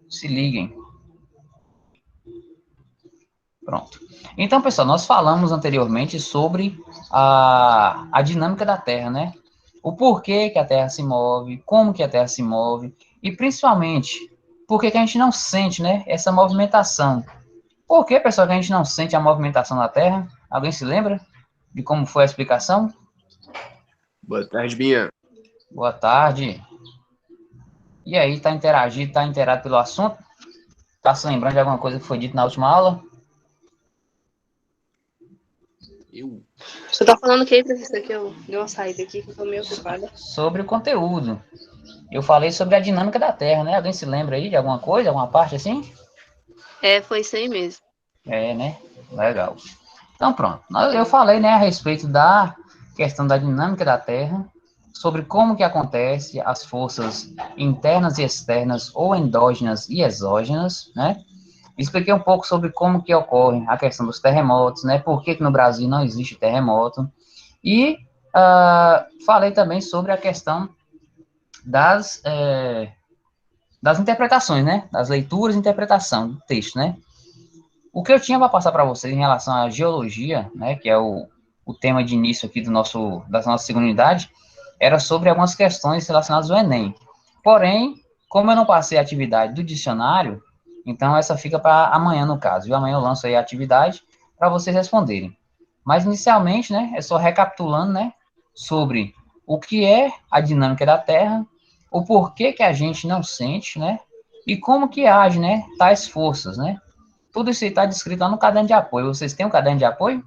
Se liguem. Pronto. Então, pessoal, nós falamos anteriormente sobre a dinâmica da Terra, né? O porquê que a Terra se move, como que a Terra se move, e principalmente, por que que a gente não sente, né, essa movimentação. Por que, pessoal, que a gente não sente a movimentação da Terra? Alguém se lembra de como foi a explicação? Boa tarde, Binha. Boa tarde. E aí, tá interagido, tá inteirado pelo assunto? Tá se lembrando de alguma coisa que foi dita na última aula? Você tá falando o que, professor? Que eu dei uma saída aqui, que eu tô meio ocupada. Sobre o conteúdo. Eu falei sobre a dinâmica da Terra, né? Alguém se lembra aí de alguma coisa, alguma parte assim? Foi isso aí mesmo. É, né? Legal. Então, pronto. Eu falei, né, a respeito da questão da dinâmica da Terra, sobre como que acontece as forças internas e externas, ou endógenas e exógenas, né? Expliquei um pouco sobre como que ocorre a questão dos terremotos, né? Por que que no Brasil não existe terremoto. E falei também sobre a questão das interpretações, né? Das leituras e interpretação do texto, né? O que eu tinha para passar para vocês em relação à geologia, né? Que é o tema de início aqui da nossa segunda unidade, era sobre algumas questões relacionadas ao Enem. Porém, como eu não passei a atividade do dicionário, então essa fica para amanhã, no caso. E amanhã eu lanço aí a atividade para vocês responderem. Mas, inicialmente, né, é só recapitulando, né, sobre o que é a dinâmica da Terra, o porquê que a gente não sente, né, e como que age, né, tais forças, né. Tudo isso está descrito lá no caderno de apoio. Vocês têm um caderno de apoio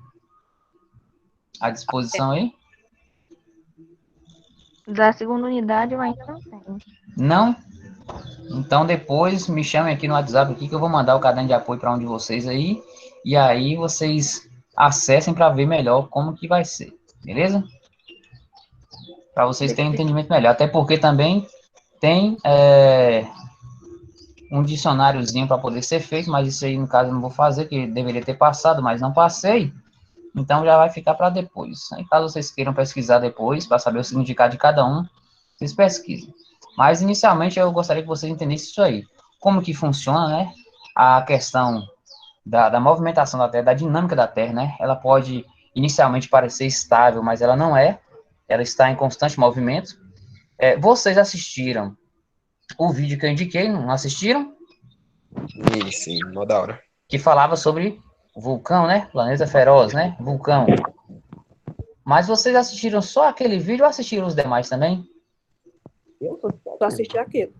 à disposição aí? Da segunda unidade eu ainda não tenho. Não? Então, depois me chamem aqui no WhatsApp aqui que eu vou mandar o caderno de apoio para um de vocês aí, e aí vocês acessem para ver melhor como que vai ser, beleza? Para vocês terem um entendimento melhor, até porque também tem um dicionáriozinho para poder ser feito, mas isso aí, no caso, eu não vou fazer, que deveria ter passado, mas não passei, então já vai ficar para depois. Aí, caso vocês queiram pesquisar depois, para saber o significado de cada um, vocês pesquisem. Mas, inicialmente, eu gostaria que vocês entendessem isso aí. Como que funciona, né, a questão da movimentação da Terra, da dinâmica da Terra, né? Ela pode, inicialmente, parecer estável, mas ela não é. Ela está em constante movimento. Vocês assistiram o vídeo que eu indiquei, não assistiram? Sim, mó da hora. Que falava sobre o vulcão, né? Planeta Feroz, né? Vulcão. Mas vocês assistiram só aquele vídeo ou assistiram os demais também? Eu só assisti aquele.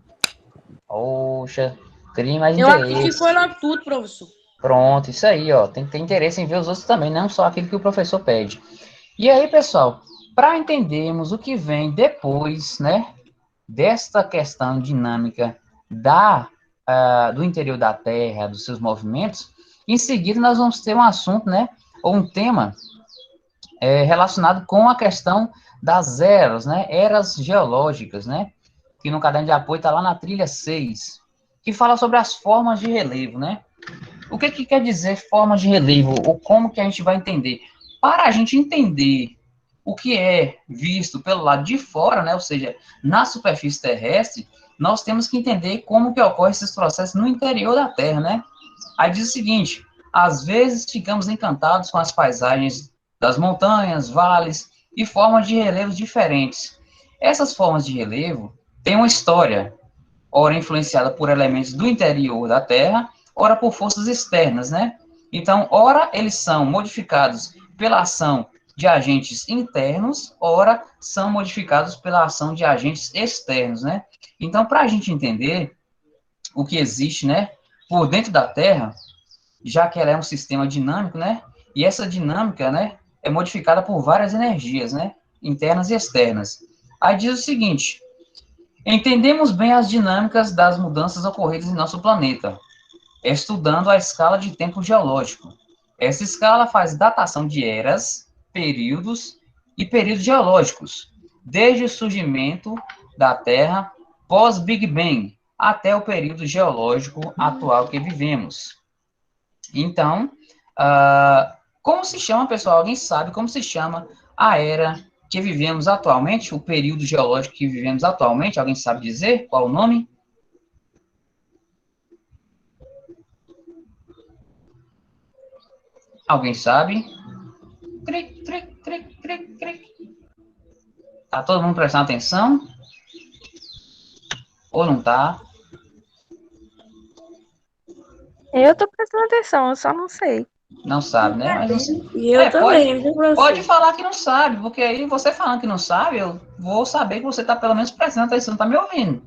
Poxa, crie mais Eu interesse. assisti foi lá tudo, professor. Pronto, isso aí, ó. Tem que ter interesse em ver os outros também, não só aquilo que o professor pede. E aí, pessoal, para entendermos o que vem depois, né, desta questão dinâmica do interior da Terra, dos seus movimentos, em seguida nós vamos ter um assunto, né, ou um tema relacionado com a questão das eras, né, eras geológicas, né, que no caderno de apoio está lá na trilha 6, que fala sobre as formas de relevo, né. O que quer dizer formas de relevo, ou como que a gente vai entender? Para a gente entender o que é visto pelo lado de fora, né, ou seja, na superfície terrestre, nós temos que entender como que ocorrem esses processos no interior da Terra, né? Aí diz o seguinte: às vezes ficamos encantados com as paisagens das montanhas, vales e formas de relevos diferentes. Essas formas de relevo têm uma história, ora influenciada por elementos do interior da Terra, ora por forças externas, né? Então, ora eles são modificados pela ação de agentes internos, ora são modificados pela ação de agentes externos, né? Então, para a gente entender o que existe, né, por dentro da Terra, já que ela é um sistema dinâmico, né, e essa dinâmica, né, é modificada por várias energias, né, internas e externas. Aí diz o seguinte: entendemos bem as dinâmicas das mudanças ocorridas em nosso planeta, estudando a escala de tempo geológico. Essa escala faz datação de eras, períodos e períodos geológicos, desde o surgimento da Terra pós-Big Bang até o período geológico atual que vivemos. Então, como se chama, pessoal? Alguém sabe como se chama a era que vivemos atualmente, o período geológico que vivemos atualmente? Alguém sabe dizer qual o nome? Alguém sabe? Cric, cric, cric, cric, cric. Tá todo mundo prestando atenção? Ou não tá? Eu tô prestando atenção, eu só não sei. Não sabe, né? Mas não sei. E eu também, viu, Pode professor? falar que não sabe, porque aí você falando que não sabe, eu vou saber que você tá pelo menos prestando atenção, tá me ouvindo.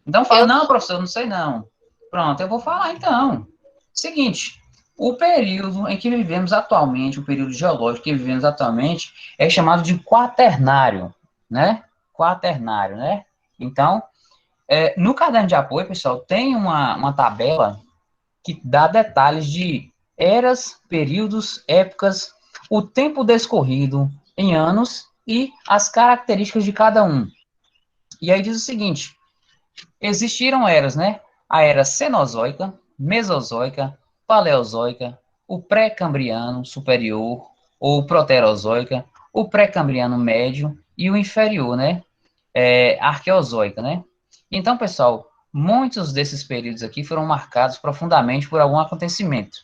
Então fala, Eu não, professor, eu não sei não. Pronto, eu vou falar então. Seguinte, o período em que vivemos atualmente, o período geológico que vivemos atualmente, é chamado de quaternário, né? Quaternário, né? Então, no caderno de apoio, pessoal, tem uma tabela que dá detalhes de eras, períodos, épocas, o tempo descorrido em anos e as características de cada um. E aí diz o seguinte: existiram eras, né? A era Cenozoica, Mesozoica, Paleozoica, o pré-cambriano superior, ou proterozoica, o pré-cambriano médio e o inferior, né? Arqueozoica, né? Então, pessoal, muitos desses períodos aqui foram marcados profundamente por algum acontecimento.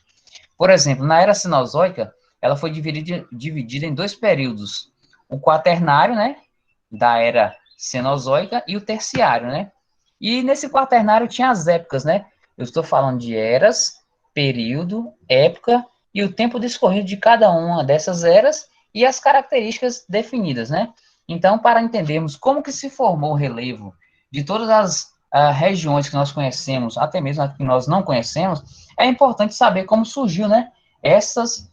Por exemplo, na era Cenozoica, ela foi dividida em dois períodos: o quaternário, né? Da era Cenozoica e o terciário, né? E nesse quaternário tinha as épocas, né? Eu estou falando de eras, período, época e o tempo discorrido de cada uma dessas eras e as características definidas, né? Então, para entendermos como que se formou o relevo de todas as regiões que nós conhecemos, até mesmo as que nós não conhecemos, é importante saber como surgiu, né? Essas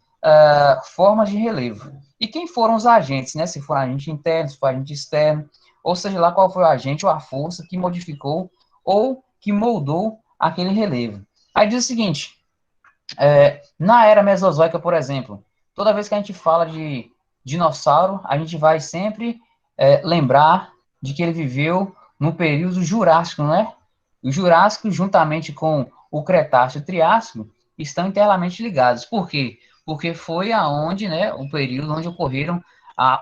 formas de relevo. E quem foram os agentes, né? Se for agente interno, se for agente externo, ou seja lá qual foi o agente ou a força que modificou ou que moldou aquele relevo. Aí diz o seguinte, na era Mesozoica, por exemplo, toda vez que a gente fala de dinossauro, a gente vai sempre lembrar de que ele viveu no período Jurássico, né? O Jurássico, juntamente com o Cretáceo e o Triássico, estão inteiramente ligados. Por quê? Porque foi aonde, né, o período onde ocorreram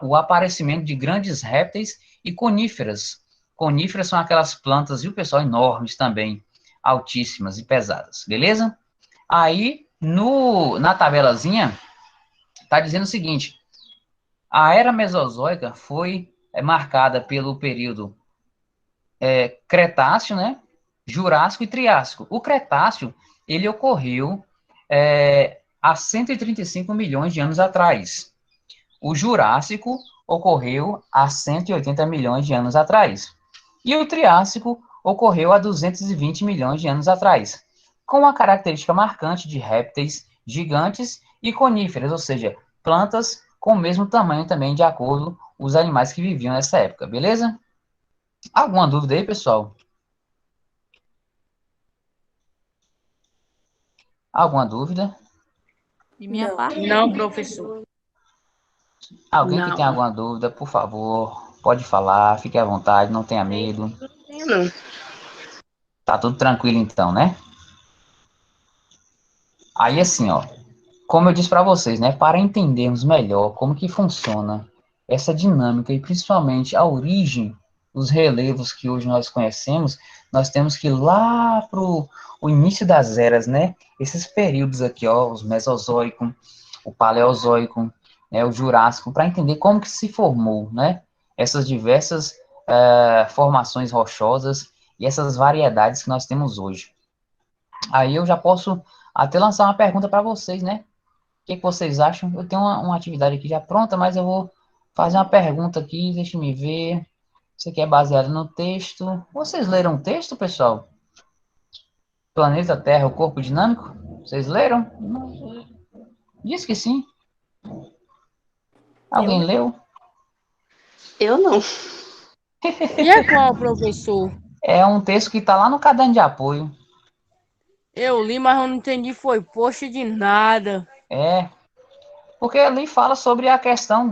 o aparecimento de grandes répteis e coníferas. Coníferas são aquelas plantas, viu, pessoal, enormes também, altíssimas e pesadas, beleza? Aí, na tabelazinha, está dizendo o seguinte: a era Mesozoica foi marcada pelo período Cretáceo, né? Jurássico e Triássico. O Cretáceo, ele ocorreu há 135 milhões de anos atrás. O Jurássico ocorreu há 180 milhões de anos atrás. E o Triássico ocorreu há 220 milhões de anos atrás, com uma característica marcante de répteis gigantes e coníferas, ou seja, plantas com o mesmo tamanho também, de acordo com os animais que viviam nessa época, beleza? Alguma dúvida aí, pessoal? Alguma dúvida? De minha Não. parte? não, professor. Alguém que tem Não. alguma dúvida, por favor, pode falar, fique à vontade, não tenha medo. Não. Tá tudo tranquilo então, né? Aí assim, ó, como eu disse para vocês, né, para entendermos melhor como que funciona essa dinâmica e principalmente a origem dos relevos que hoje nós conhecemos, nós temos que ir lá pro o início das eras, né? Esses períodos aqui, ó, os Mesozoico, o Paleozoico, né, o Jurássico, para entender como que se formou, né? Essas diversas formações rochosas e essas variedades que nós temos hoje. Aí eu já posso até lançar uma pergunta para vocês, né? O que vocês acham? Eu tenho uma atividade aqui já pronta, mas eu vou fazer uma pergunta aqui, deixa me ver. Isso aqui é baseado no texto. Vocês leram o texto, pessoal? Planeta Terra, o corpo dinâmico? Vocês leram? Diz que sim. Alguém leu? Eu não. E é qual, professor? É um texto que está lá no caderno de apoio. Eu li, mas eu não entendi, foi poxa de nada. É, porque ali fala sobre a questão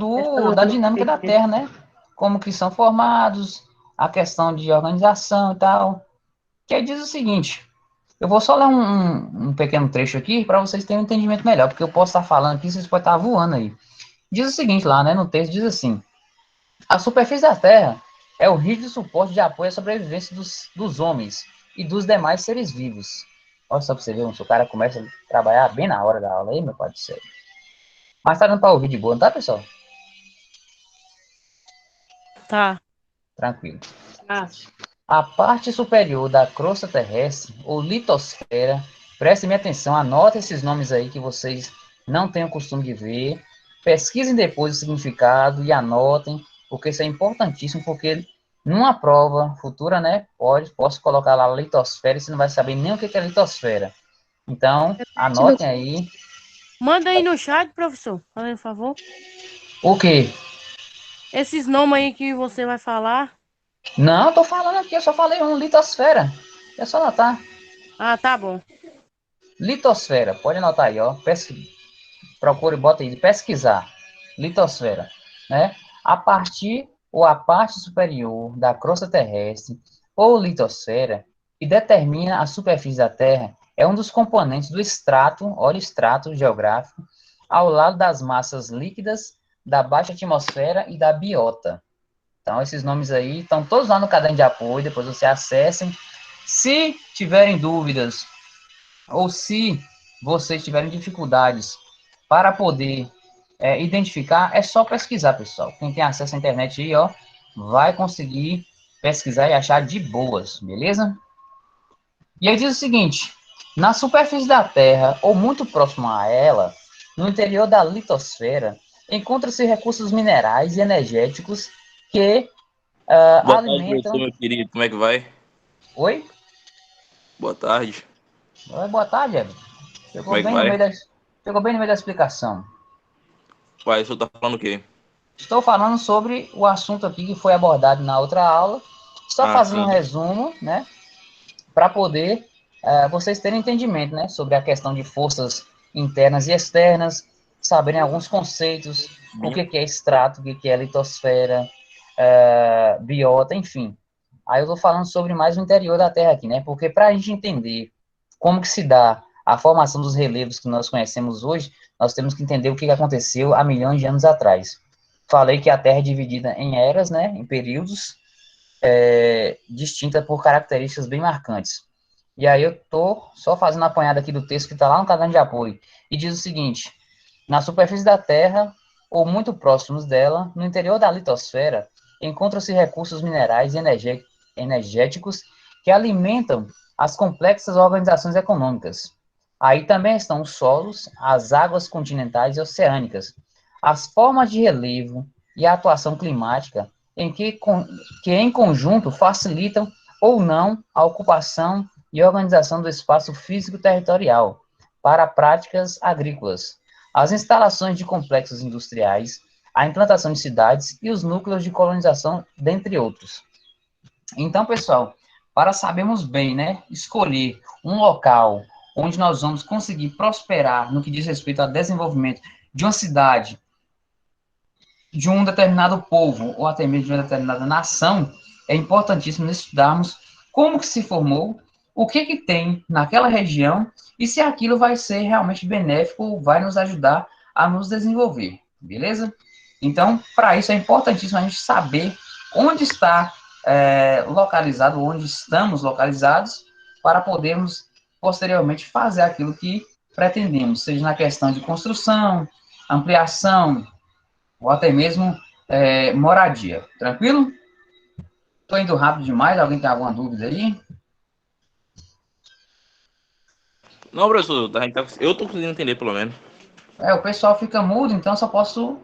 da dinâmica da Terra, né? Como que são formados, a questão de organização e tal. Que aí diz o seguinte, eu vou só ler um pequeno trecho aqui para vocês terem um entendimento melhor, porque eu posso estar falando aqui, vocês podem estar voando aí. Diz o seguinte lá, né, no texto, diz assim: a superfície da Terra é o rígido suporte de apoio à sobrevivência dos homens e dos demais seres vivos. Olha só para você ver, o cara começa a trabalhar bem na hora da aula aí, meu pai do céu. Mas tá dando pra ouvir de boa, não tá, pessoal? Tá. Tranquilo. Ah, A parte superior da crosta terrestre, ou litosfera, prestem atenção, anotem esses nomes aí que vocês não têm o costume de ver, pesquisem depois o significado e anotem, porque isso é importantíssimo, porque numa prova futura, né, posso colocar lá litosfera e você não vai saber nem o que é litosfera. Então, anotem aí. Manda aí no chat, professor. Por favor. O quê? Esses nomes aí que você vai falar. Não, eu tô falando aqui, eu só falei um, litosfera. É só anotar. Ah, tá bom. Litosfera, pode anotar aí, ó. Procure, bota aí, pesquisar. Litosfera, né? A partir ou a parte superior da crosta terrestre, ou litosfera, que determina a superfície da Terra, é um dos componentes do estrato, olha o estrato geográfico, ao lado das massas líquidas, da baixa atmosfera e da biota. Então, esses nomes aí estão todos lá no caderno de apoio, depois você acessem. Se tiverem dúvidas, ou se vocês tiverem dificuldades para poder identificar, é só pesquisar, pessoal. Quem tem acesso à internet aí, ó, vai conseguir pesquisar e achar de boas, beleza? E aí diz o seguinte, na superfície da Terra, ou muito próximo a ela, no interior da litosfera, encontram-se recursos minerais e energéticos que Boa tarde, professor, alimentam... meu querido. Como é que vai? Oi? Boa tarde. Oi, boa tarde, Everton. Como é que vai? Chegou bem no meio da explicação. Pai, o senhor tá falando o quê? Estou falando sobre o assunto aqui que foi abordado na outra aula, só Ah, fazendo um sim. resumo, né, para poder vocês terem entendimento, né, sobre a questão de forças internas e externas, saberem alguns conceitos, o que é estrato, o que é litosfera, biota, enfim. Aí eu estou falando sobre mais o interior da Terra aqui, né, porque para a gente entender como que se dá a formação dos relevos que nós conhecemos hoje, nós temos que entender o que aconteceu há milhões de anos atrás. Falei que a Terra é dividida em eras, né, em períodos, distinta por características bem marcantes. E aí eu tô só fazendo a apanhada aqui do texto que está lá no caderno de apoio. E diz o seguinte, na superfície da Terra, ou muito próximos dela, no interior da litosfera, encontram-se recursos minerais e energéticos que alimentam as complexas organizações econômicas. Aí também estão os solos, as águas continentais e oceânicas, as formas de relevo e a atuação climática, que em conjunto facilitam ou não a ocupação e organização do espaço físico territorial para práticas agrícolas, as instalações de complexos industriais, a implantação de cidades e os núcleos de colonização, dentre outros. Então, pessoal, para sabermos bem, né, escolher um local onde nós vamos conseguir prosperar no que diz respeito ao desenvolvimento de uma cidade, de um determinado povo, ou até mesmo de uma determinada nação, é importantíssimo estudarmos como que se formou, o que tem naquela região, e se aquilo vai ser realmente benéfico, ou vai nos ajudar a nos desenvolver, beleza? Então, para isso é importantíssimo a gente saber onde está localizado, onde estamos localizados, para podermos, posteriormente, fazer aquilo que pretendemos, seja na questão de construção, ampliação, ou até mesmo moradia. Tranquilo? Estou indo rápido demais, alguém tem alguma dúvida aí? Não, professor, eu tô conseguindo entender, pelo menos. O pessoal fica mudo, então só posso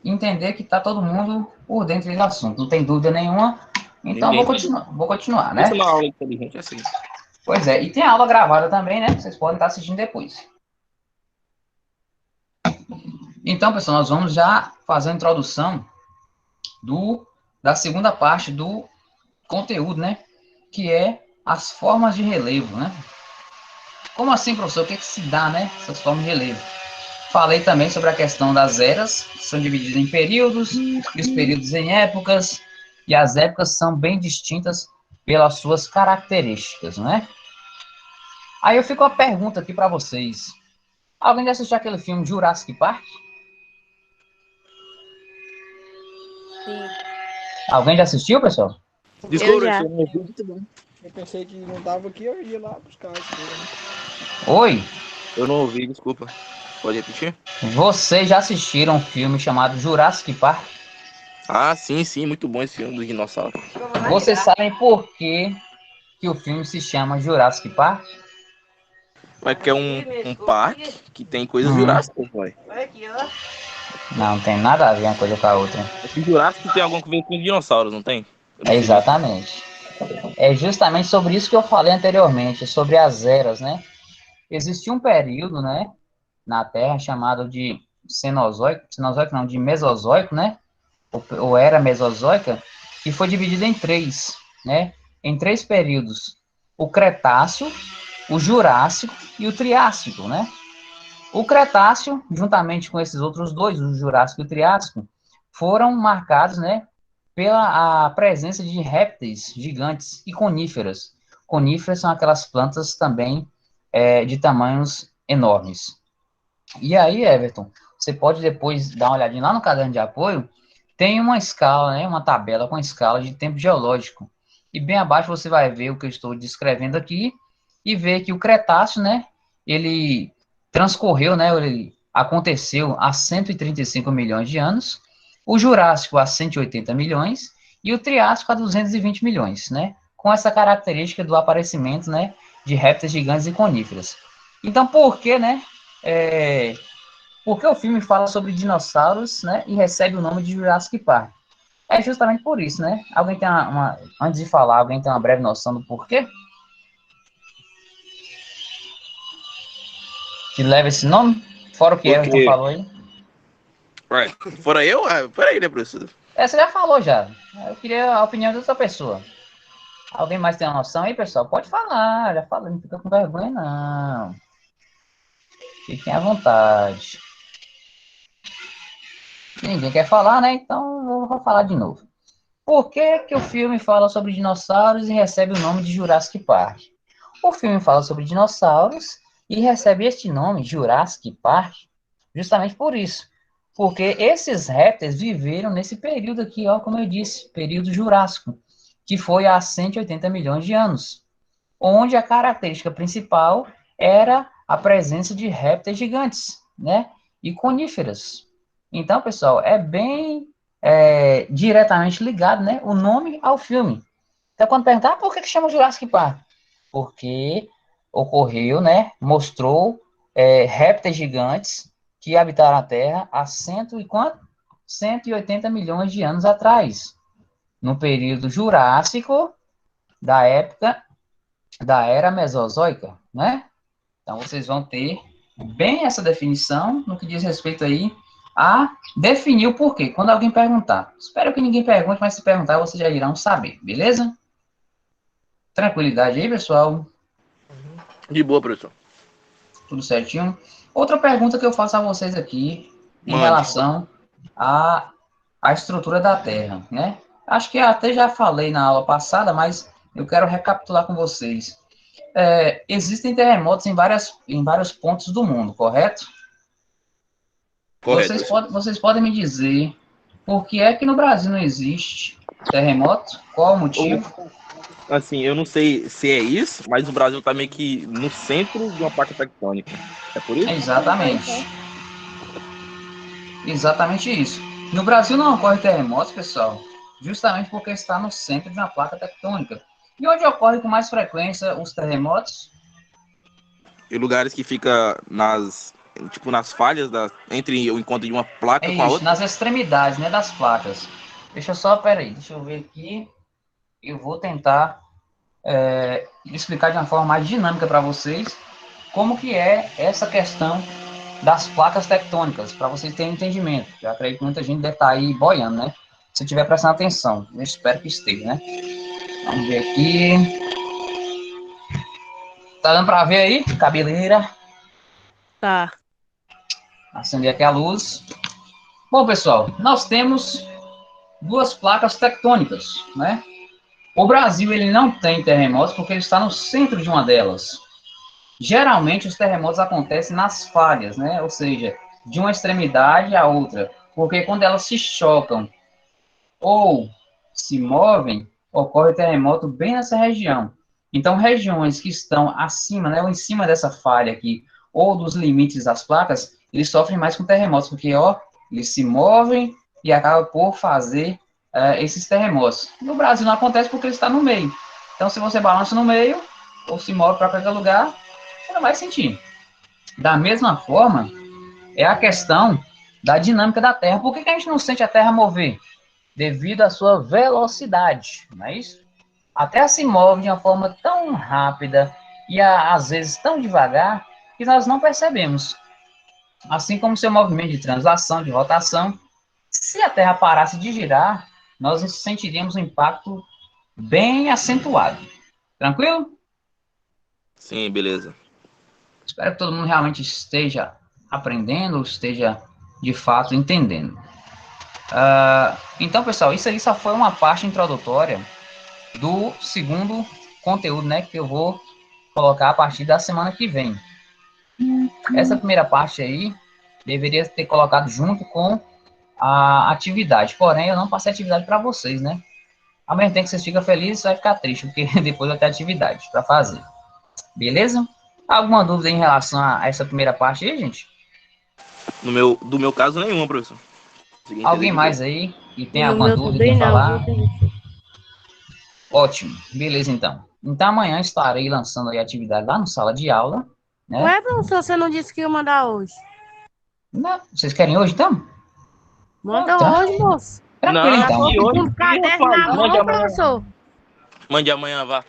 entender que está todo mundo por dentro do assunto. Não tem dúvida nenhuma, então Ninguém. vou continuar, Isso é né? uma aula inteligente assim. Pois é, e tem aula gravada também, né? Vocês podem estar assistindo depois. Então, pessoal, nós vamos já fazer a introdução da segunda parte do conteúdo, né? Que é as formas de relevo, né? Como assim, professor? O que se dá, né? Essas formas de relevo. Falei também sobre a questão das eras, que são divididas em períodos, e os períodos em épocas, e as épocas são bem distintas pelas suas características, né? Aí eu fico uma pergunta aqui para vocês. Alguém já assistiu aquele filme Jurassic Park? Sim, Alguém já assistiu, pessoal? Desculpa, Eu já. professor, não ouvi. muito bom. Eu pensei que não tava aqui, eu ia lá buscar isso. Oi? Eu não ouvi, desculpa. Pode repetir? Vocês já assistiram um filme chamado Jurassic Park? Ah, sim, sim, muito bom esse filme dos dinossauros. Vocês sabem por que o filme se chama Jurassic Park? Mas que é um parque que tem coisas Hum. jurássicas, pai. Não tem nada a ver uma coisa com a outra. Esse Jurássico tem alguma coisa com dinossauros, não tem? Eu não É sei muito. exatamente. É justamente sobre isso que eu falei anteriormente, sobre as eras, né? Existe um período, né, na Terra chamado de Cenozoico não, de Mesozoico, né? Ou era Mesozoica, que foi dividido em três, né? Em três períodos: o Cretáceo, o Jurássico e o Triássico, né? O Cretáceo, juntamente com esses outros dois, o Jurássico e o Triássico, foram marcados, né, pela a presença de répteis gigantes e coníferas. Coníferas são aquelas plantas também de tamanhos enormes. E aí, Everton, você pode depois dar uma olhadinha lá no caderno de apoio, tem uma escala, né, uma tabela com a escala de tempo geológico. E bem abaixo você vai ver o que eu estou descrevendo aqui e ver que o Cretáceo, né, ele transcorreu, né, ele aconteceu há 135 milhões de anos, o Jurássico há 180 milhões e o Triássico há 220 milhões, né, com essa característica do aparecimento, né, de répteis gigantes e coníferas. Então, por que, né, porque o filme fala sobre dinossauros, né, e recebe o nome de Jurassic Park? É justamente por isso, né? Alguém tem antes de falar, alguém tem uma breve noção do porquê que leva esse nome? Fora o que Everton Porque. falou aí. Ué, fora eu? Ah, peraí, né, professor? Você já falou já. Eu queria a opinião de outra pessoa. Alguém mais tem uma noção aí, pessoal? Pode falar, já falei, não fica com vergonha, não. Fiquem à vontade. Ninguém quer falar, né? Então eu vou falar de novo. Por que que o filme fala sobre dinossauros e recebe o nome de Jurassic Park? O filme fala sobre dinossauros e recebe este nome, Jurassic Park, justamente por isso. Porque esses répteis viveram nesse período aqui, ó, como eu disse, período Jurássico, que foi há 180 milhões de anos, onde a característica principal era a presença de répteis gigantes, né? E coníferas. Então, pessoal, é bem diretamente ligado, né? O nome ao filme. Então, quando perguntar, por que chama Jurassic Park? Porque ocorreu, né? Mostrou répteis gigantes que habitaram a Terra há 180 milhões de anos atrás, no período Jurássico, da época da Era Mesozoica, né? Então, vocês vão ter bem essa definição no que diz respeito aí a definir o porquê. Quando alguém perguntar, espero que ninguém pergunte, mas se perguntar, vocês já irão saber, beleza? Tranquilidade aí, pessoal? De boa, professor. Tudo certinho? Outra pergunta que eu faço a vocês aqui, em Mande. relação à estrutura da Terra, né? Acho que até já falei na aula passada, mas eu quero recapitular com vocês. Existem terremotos em vários pontos do mundo, correto? Correto. Vocês podem me dizer por que é que no Brasil não existe terremoto? Qual o motivo? Assim, eu não sei se é isso, mas o Brasil tá meio que no centro de uma placa tectônica. É por isso? Exatamente. Exatamente isso. No Brasil não ocorre terremotos, pessoal, justamente porque está no centro de uma placa tectônica. E onde ocorre com mais frequência os terremotos? Em lugares que fica nas falhas entre o encontro de uma placa com a outra. Nas extremidades, né, das placas. Deixa eu ver aqui. Eu vou tentar explicar de uma forma mais dinâmica para vocês como que é essa questão das placas tectônicas, para vocês terem entendimento. Eu acredito que muita gente deve estar aí boiando, né? Se estiver prestando atenção, eu espero que esteja, né? Vamos ver aqui. Tá dando para ver aí, cabeleira? Tá. Acender aqui a luz. Bom, pessoal, nós temos duas placas tectônicas, né? O Brasil, ele não tem terremotos porque ele está no centro de uma delas. Geralmente, os terremotos acontecem nas falhas, né? Ou seja, de uma extremidade à outra. Porque quando elas se chocam ou se movem, ocorre terremoto bem nessa região. Então, regiões que estão acima, né, ou em cima dessa falha aqui, ou dos limites das placas, eles sofrem mais com terremotos, porque, ó, eles se movem e acabam por fazer esses terremotos. No Brasil não acontece porque ele está no meio. Então, se você balança no meio, ou se move para qualquer lugar, você não vai sentir. Da mesma forma, é a questão da dinâmica da Terra. Por que a gente não sente a Terra mover? Devido à sua velocidade, não é isso? A Terra se move de uma forma tão rápida e às vezes tão devagar que nós não percebemos. Assim como seu movimento de translação, de rotação, se a Terra parasse de girar, nós sentiríamos um impacto bem acentuado. Tranquilo? Sim, beleza. Espero que todo mundo realmente esteja aprendendo, esteja de fato entendendo. Então, pessoal, isso aí só foi uma parte introdutória do segundo conteúdo, né, que eu vou colocar a partir da semana que vem. Essa primeira parte aí deveria ter colocado junto com a atividade, porém eu não passei a atividade para vocês, né? Ao mesmo tempo que vocês ficam felizes, vai ficar triste, porque depois vai ter atividade para fazer. Beleza? Alguma dúvida em relação a essa primeira parte aí, gente? Do meu caso, nenhuma, professor. Alguém mais aí que tem No alguma meu dúvida também em não, falar? viu, Denise? Ótimo, beleza então. Então amanhã estarei lançando aí a atividade lá no sala de aula, né? Ué, professor, você não disse que ia mandar hoje? Não, vocês querem hoje então? Manda Tá. hoje, moço. Tranquilo Não, então. e hoje, Com o caderno rapaz, na mande mão, amanhã. professor. Mande amanhã, vá.